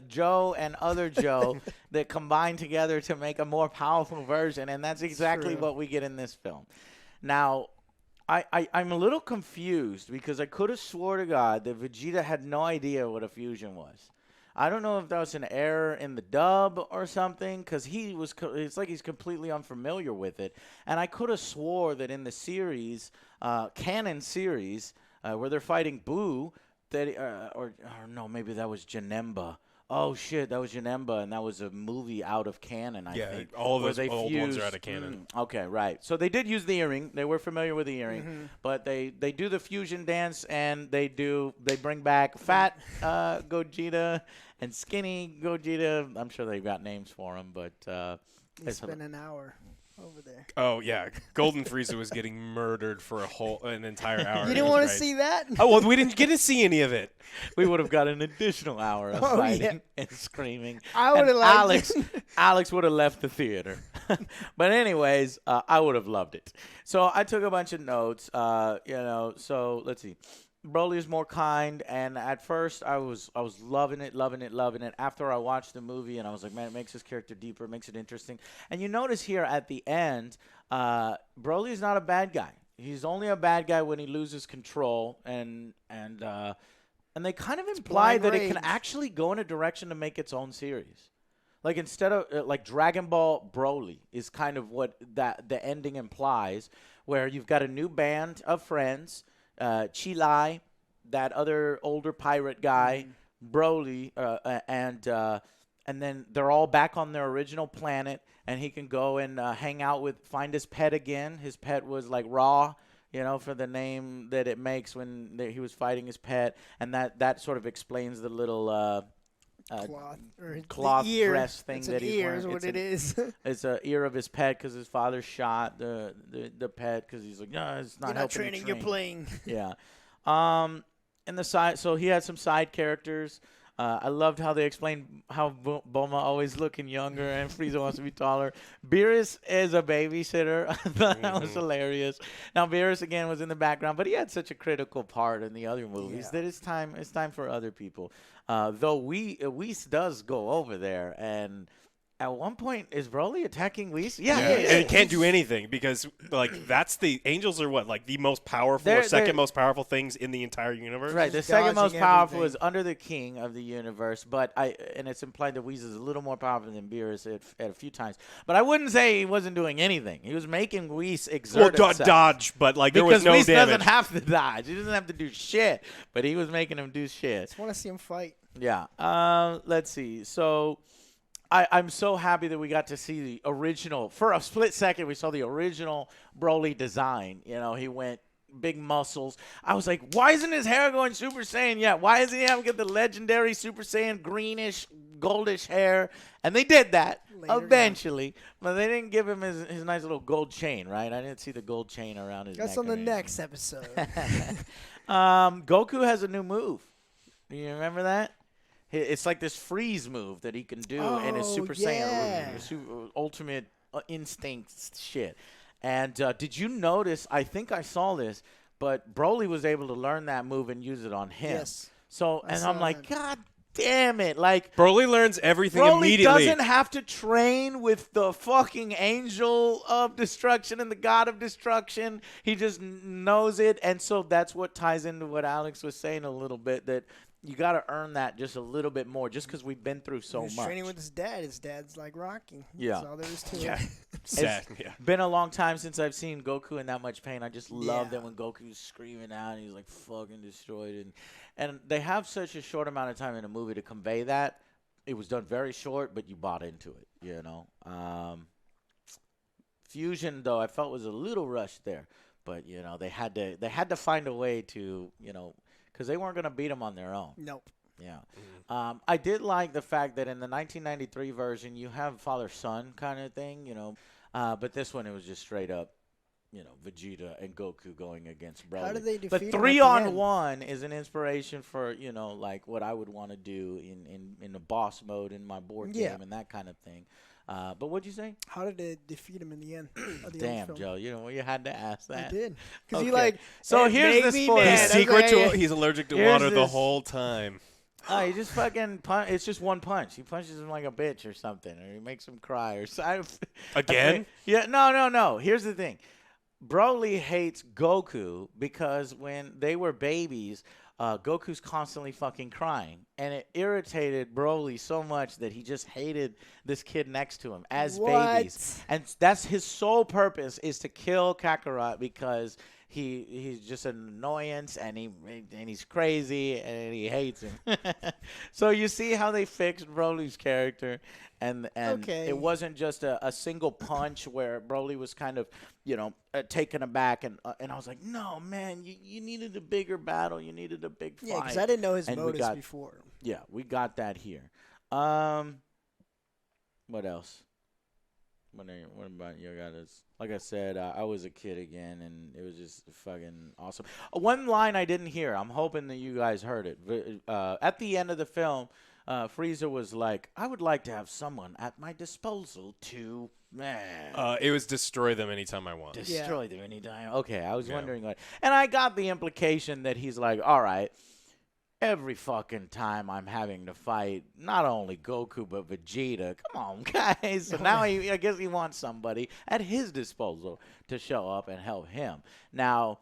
Speaker 2: Joe and OtherJoe that combine together to make a more powerful version, and that's exactly what we get in this film. Now, I'm a little confused because I could have swore to God that Vegeta had no idea what a fusion was. I don't know if that was an error in the dub or something because it's like he's completely unfamiliar with it. And I could have swore that in the series, Canon series, where they're fighting Boo, that or no, maybe that was Janemba. Oh, shit, that was Janemba, and that was a movie out of canon, I think.
Speaker 3: Yeah, all those old ones are out of canon.
Speaker 2: Okay, right. So they did use the earring. They were familiar with the earring. But they do the fusion dance, and they bring back fat Gogeta and skinny Gogeta. I'm sure they've got names for them, but
Speaker 1: it's been an hour over there.
Speaker 3: Oh, yeah. Golden Frieza was getting murdered for an entire hour.
Speaker 1: You didn't want to see that?
Speaker 3: Oh, well, we didn't get to see any of it.
Speaker 2: We would have got an additional hour of fighting and screaming.
Speaker 1: I would have liked
Speaker 2: Alex would have left the theater. But anyways, I would have loved it. So I took a bunch of notes, so let's see. Broly is more kind, and at first I was loving it. After I watched the movie, and I was like, man, it makes his character deeper, it makes it interesting. And you notice here at the end, Broly is not a bad guy. He's only a bad guy when he loses control, and And they kind of imply that it can
Speaker 1: rage.
Speaker 2: actually go in a direction to make its own series. Like, it can actually go in a direction to make its own series. Like, instead of like Dragon Ball Broly is kind of what that the ending implies, where you've got a new band of friends, Chilai, that other older pirate guy, Broly, and then they're all back on their original planet, and he can go and find his pet again. His pet was like Raw, for the name that it makes when he was fighting his pet, and that sort of explains the little cloth dress thing that he's wearing.
Speaker 1: Is what it is.
Speaker 2: It's an ear of his pet because his father shot the pet because he's like, no, it's not
Speaker 1: You're not
Speaker 2: helping
Speaker 1: training.
Speaker 2: me
Speaker 1: You're
Speaker 2: train.
Speaker 1: playing.
Speaker 2: Yeah. And the side, so he had some side characters. I loved how they explained how Bulma always looking younger and Frieza wants to be taller. Beerus is a babysitter. I thought that was hilarious. Now Beerus again was in the background, but he had such a critical part in the other movies that it's time for other people. Though Whis does go over there, and at one point is Broly attacking Whis? Yeah.
Speaker 3: And he can't do anything because that's the angels are the most powerful or second most powerful things in the entire universe.
Speaker 2: Right, the
Speaker 1: Just
Speaker 2: second most
Speaker 1: dodging
Speaker 2: powerful
Speaker 1: everything.
Speaker 2: is under the king of the universe, and it's implied that Whis is a little more powerful than Beerus at a few times. But I wouldn't say he wasn't doing anything. He was making Whis exert himself.
Speaker 3: Dodge, but there was no
Speaker 2: Whis
Speaker 3: damage.
Speaker 2: doesn't have to dodge. He doesn't have to do shit, but he was making him do shit.
Speaker 1: Just want to see him fight.
Speaker 2: Yeah. Let's see. So I'm so happy that we got to see the original. For a split second, we saw the original Broly design. He went big muscles. I was like, why isn't his hair going Super Saiyan yet? Why isn't he having the legendary Super Saiyan greenish, goldish hair? And they did that eventually. But they didn't give him his nice little gold chain, right? I didn't see the gold chain around his neck.
Speaker 1: That's on the next episode.
Speaker 2: Goku has a new move. Do you remember that? It's like this freeze move that he can do in his Super Saiyan, his ultimate instinct shit. And did you notice, I think I saw this, but Broly was able to learn that move and use it on him.
Speaker 1: Yes.
Speaker 2: So, and I'm like, God damn it. Like,
Speaker 3: Broly learns everything
Speaker 2: Broly
Speaker 3: immediately.
Speaker 2: doesn't have to train with the fucking angel of destruction and the god of destruction. He just knows it. And so that's what ties into what Alex was saying a little bit, that you got to earn that just a little bit more just because we've been through so much.
Speaker 1: He's training with his dad. His dad's like Rocky.
Speaker 2: Yeah.
Speaker 1: That's all there is to
Speaker 3: Yeah.
Speaker 1: it.
Speaker 3: Sad.
Speaker 2: It's been a long time since I've seen Goku in that much pain. I just love
Speaker 1: Yeah.
Speaker 2: that when Goku's screaming out and he's like fucking destroyed. And they have such a short amount of time in a movie to convey that. It was done very short, but you bought into it, Fusion, though, I felt was a little rushed there. But, they had to find a way to, because they weren't going to beat him on their own.
Speaker 1: Nope.
Speaker 2: Yeah. I did like the fact that in the 1993 version, you have father-son kind of thing, but this one, it was just straight up, Vegeta and Goku going against Broly.
Speaker 1: How did they defeat
Speaker 2: But
Speaker 1: him at the
Speaker 2: 3-on-1 is an inspiration for, like what I would want to do in the boss mode in my board game and that kind of thing. But what'd you say?
Speaker 1: How did they defeat him in the end? Of the
Speaker 2: Damn,
Speaker 1: old film?
Speaker 2: Joe, you had to ask that.
Speaker 1: I did. Because
Speaker 2: Okay. So here's the spoiler.
Speaker 3: He's allergic to
Speaker 2: Here's
Speaker 3: water the
Speaker 2: this-
Speaker 3: whole time.
Speaker 2: Oh, he just fucking it's just one punch. He punches him like a bitch or something, or he makes him cry or something.
Speaker 3: Again?
Speaker 2: Yeah, no. Here's the thing. Broly hates Goku because when they were babies, Goku's constantly fucking crying. And it irritated Broly so much that he just hated this kid next to him as babies. And that's his sole purpose, is to kill Kakarot because he's just an annoyance and he's crazy and he hates him. So you see how they fixed Broly's character, and it wasn't just a single punch where Broly was kind of taken aback, and I was like, no man, you needed a bigger battle, you needed a big fight.
Speaker 1: Yeah, because I didn't know his
Speaker 2: And
Speaker 1: motives before.
Speaker 2: Yeah, we got that here. What else? What about you guys? Like I said, I was a kid again, and it was just fucking awesome. One line I didn't hear. I'm hoping that you guys heard it. At the end of the film, Frieza was like, "I would like to have someone at my disposal to
Speaker 3: It was destroy them anytime I want.
Speaker 2: destroy them anytime." Okay, I was wondering, and I got the implication that he's like, "All right." Every fucking time I'm having to fight not only Goku but Vegeta. Come on, guys. So now I guess he wants somebody at his disposal to show up and help him. Now,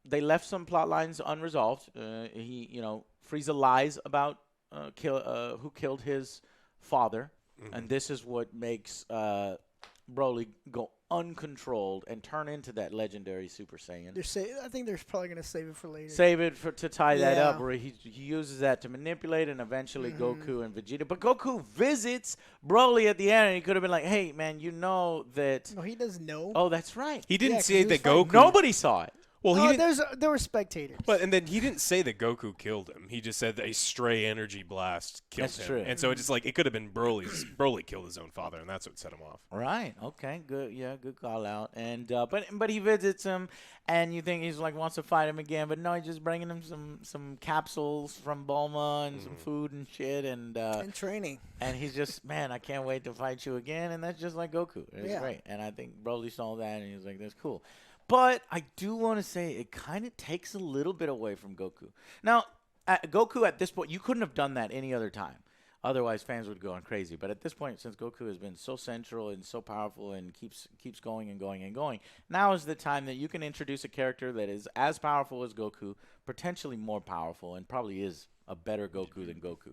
Speaker 2: they left some plot lines unresolved. Frieza lies about who killed his father, and this is what makes Broly go uncontrolled and turn into that legendary Super Saiyan.
Speaker 1: I think they're probably gonna save it for later.
Speaker 2: Save it to tie that up, where he uses that to manipulate and eventually Goku and Vegeta. But Goku visits Broly at the end, and he could have been like, "Hey, man, you know that."
Speaker 1: No, he doesn't know.
Speaker 2: Oh, that's right.
Speaker 3: He didn't
Speaker 1: 'cause
Speaker 3: say
Speaker 1: he was
Speaker 3: that
Speaker 1: fighting.
Speaker 3: Goku.
Speaker 2: Nobody saw it.
Speaker 3: Well, he didn't.
Speaker 1: There were spectators.
Speaker 3: But and then he didn't say that Goku killed him. He just said that a stray energy blast killed
Speaker 2: That's
Speaker 3: him.
Speaker 2: true.
Speaker 3: And so it's just like it could have been Broly killed his own father, and that's what set him off.
Speaker 2: Right. Okay. Good. Yeah. Good call out. And but he visits him, and you think he's like wants to fight him again, but no, he's just bringing him some capsules from Bulma and some food and shit, and
Speaker 1: training.
Speaker 2: And he's just, man, I can't wait to fight you again, and that's just like Goku. It's great. And I think Broly saw that, and he was like, that's cool. But I do want to say it kind of takes a little bit away from Goku. Now, Goku at this point, you couldn't have done that any other time. Otherwise, fans would go on crazy. But at this point, since Goku has been so central and so powerful and keeps going and going and going, now is the time that you can introduce a character that is as powerful as Goku, potentially more powerful, and probably is a better Goku than Goku.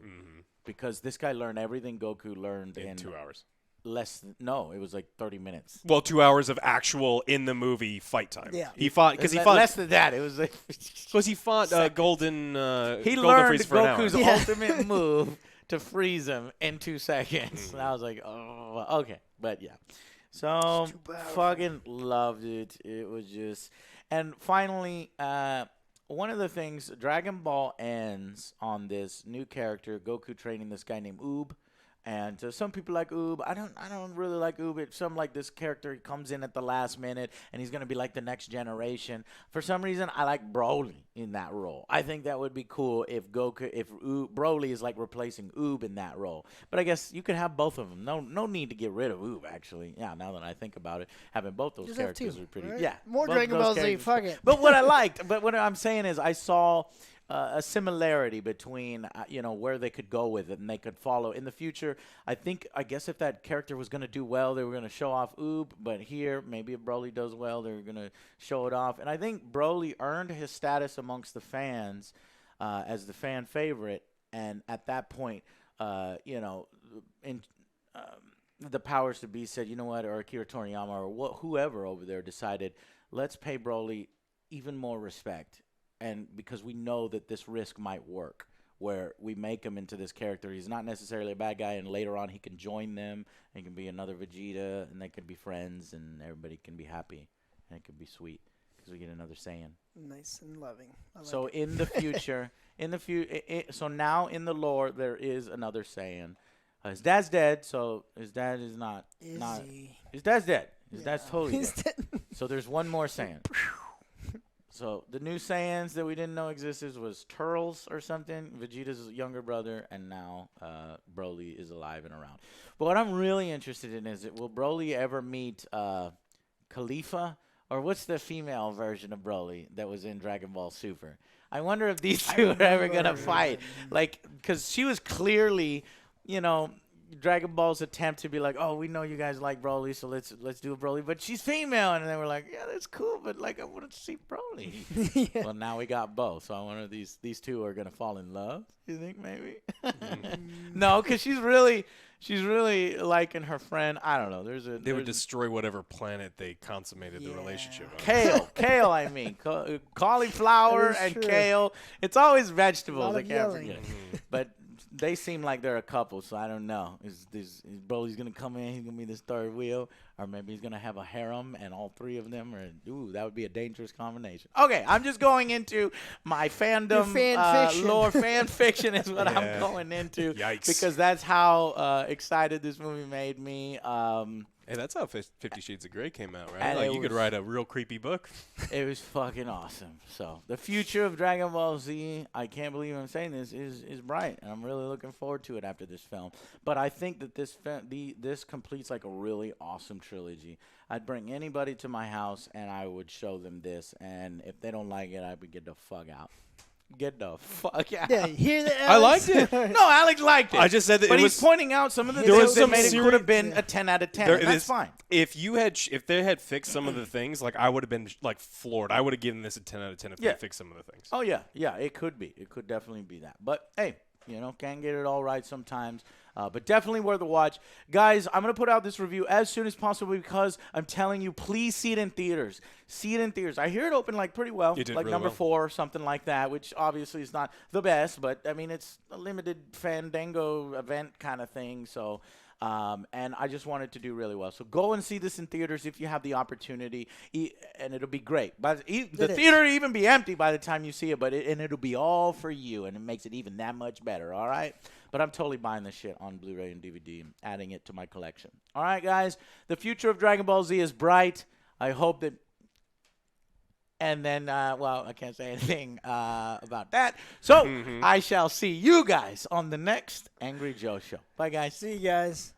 Speaker 2: Because this guy learned everything Goku learned
Speaker 3: In 2 hours.
Speaker 2: No, it was like 30 minutes.
Speaker 3: Well, 2 hours of actual in the movie fight time.
Speaker 1: Yeah.
Speaker 3: He fought
Speaker 2: less than that. It was like
Speaker 3: he fought Golden.
Speaker 2: He
Speaker 3: Golden
Speaker 2: learned
Speaker 3: Freeze for an hour.
Speaker 2: Goku's ultimate move to freeze him in 2 seconds. And I was like, oh, okay. But yeah. So fucking loved it. It was just, and finally, one of the things, Dragon Ball ends on this new character, Goku training this guy named Oob. And some people like Oob. I don't really like Oob. Some like this character. He comes in at the last minute, and he's gonna be like the next generation. For some reason, I like Broly in that role. I think that would be cool if Broly is like replacing Oob in that role. But I guess you could have both of them. No need to get rid of Oob. Actually, yeah. Now that I think about it, having both those
Speaker 1: Just
Speaker 2: characters
Speaker 1: have two,
Speaker 2: are pretty.
Speaker 1: right?
Speaker 2: Yeah,
Speaker 1: More
Speaker 2: both
Speaker 1: Dragon
Speaker 2: those
Speaker 1: Ball Z.
Speaker 2: characters-
Speaker 1: Fuck it.
Speaker 2: But what I liked, but what I'm saying is, I saw a similarity between where they could go with it, and they could follow in the future. I guess if that character was going to do well, they were going to show off Oob, but here maybe if Broly does well, they're going to show it off. And I think Broly earned his status amongst the fans as the fan favorite, and at that point, the powers to be said, you know what, or Akira Toriyama or whoever over there decided, let's pay Broly even more respect. And because we know that this risk might work, where we make him into this character. He's not necessarily a bad guy, and later on he can join them. He can be another Vegeta, and they can be friends, and everybody can be happy, and it could be sweet because we get another Saiyan.
Speaker 1: Nice and loving.
Speaker 2: So in the future, so now in the lore there is another Saiyan. His dad's dead, so his dad is not. His dad's dead. His dad's totally dead. So there's one more Saiyan. So the new Saiyans that we didn't know existed was Turles or something, Vegeta's younger brother, and now Broly is alive and around. But what I'm really interested in is, will Broly ever meet Khalifa? Or what's the female version of Broly that was in Dragon Ball Super? I wonder if these two are ever going to fight. Like, because she was clearly, Dragon Ball's attempt to be like, oh, we know you guys like Broly, so let's do a Broly, but she's female, and they were like, yeah, that's cool, but like I want to see Broly. Well, now we got both, so I wonder if these two are gonna fall in love. You think maybe? No, because she's really liking her friend. I don't know. They
Speaker 3: would destroy whatever planet they consummated the relationship on.
Speaker 2: Kale. I mean, cauliflower and kale. It's always vegetables. I can't forget. But they seem like they're a couple, so I don't know. Is Broly's gonna come in? He's gonna be this third wheel, or maybe he's gonna have a harem, and all three of them are. Ooh, that would be a dangerous combination. Okay, I'm just going into my fandom lore. Fan fiction is what I'm going into.
Speaker 3: Yikes!
Speaker 2: Because that's how excited this movie made me.
Speaker 3: Hey, that's how 50 Shades of Grey came out, right?
Speaker 2: And
Speaker 3: Like you could write a real creepy book.
Speaker 2: It was fucking awesome. So the future of Dragon Ball Z, I can't believe I'm saying this, is bright, and I'm really looking forward to it after this film. But I think that this completes like a really awesome trilogy. I'd bring anybody to my house and I would show them this, and if they don't like it, I would get the fuck out. Get the fuck out.
Speaker 1: Yeah, you hear that?
Speaker 3: I liked it.
Speaker 2: No, Alex liked it.
Speaker 3: I just said that
Speaker 2: but
Speaker 3: it
Speaker 2: he's
Speaker 3: was.
Speaker 2: pointing out some of the
Speaker 3: There was
Speaker 2: things that
Speaker 3: some
Speaker 2: made it
Speaker 3: serious-
Speaker 2: could have been a 10 out of 10.
Speaker 3: There-
Speaker 2: And
Speaker 3: it
Speaker 2: that's
Speaker 3: is-
Speaker 2: fine.
Speaker 3: If they had fixed some of the things, like I would have been like floored. I would have given this a 10 out of 10 if they fixed some of the things.
Speaker 2: Oh, yeah. Yeah, it could be. It could definitely be that. But, hey, can't get it all right sometimes. But definitely worth a watch. Guys, I'm going to put out this review as soon as possible because I'm telling you, please see it in theaters. See it in theaters. I hear it open like pretty well,
Speaker 3: It did
Speaker 2: like
Speaker 3: really
Speaker 2: number
Speaker 3: well.
Speaker 2: 4 or something like that, which obviously is not the best. But, I mean, it's a limited Fandango event kind of thing. So, and I just want it to do really well. So go and see this in theaters if you have the opportunity, and it'll be great. But the theater will even be empty by the time you see it, and it'll be all for you, and it makes it even that much better, all right? But I'm totally buying this shit on Blu-ray and DVD and adding it to my collection. All right, guys, the future of Dragon Ball Z is bright. I hope that and then, I can't say anything about that. So I shall see you guys on the next Angry Joe Show. Bye, guys.
Speaker 1: See you guys.